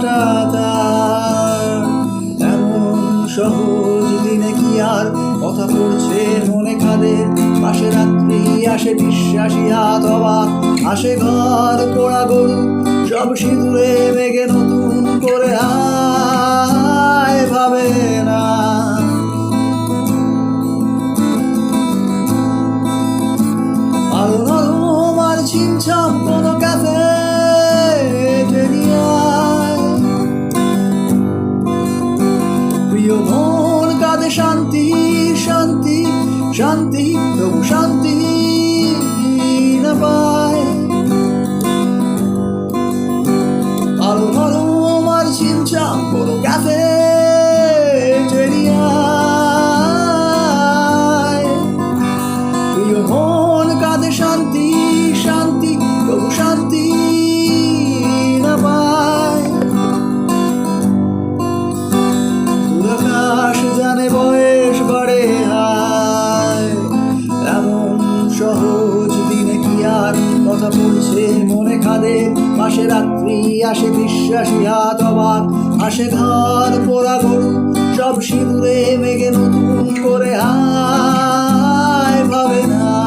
কাটা তার। এমন সহজ দিনে কি আর কথা পড়ছে মনে খাদের, পাশে রাত্রি আসে বিশ্বাসী হাত অবাক, আসে ঘর পোড়া গরু সব সিঁদুরে মেঘে নতুন করে আয় ভাবে না। আলো নরম আর ছিমছাম কোনো ক্যাফে প্রিয় মন কাঁদে শান্তি শান্তি শান্তি, তবু শান্তি না পায়। আলো নরম আর ছিমছাম কোনো ক্যাফে প্রিয় মন কাঁদে শান্তি শান্তি, তবু শান্তি না পায়। আকাশ জানে বয়স বাড়ে হায়, এমন সহজ দিনে কি আর কথা পড়ছে মনে খাদে, পাশে রাত্রি আসে বিশ্বাসী হাত অবাক, আসে ঘর পোড়া গরু সব সিঁদুরে মেঘে নতুন করে আয় ভাবে না।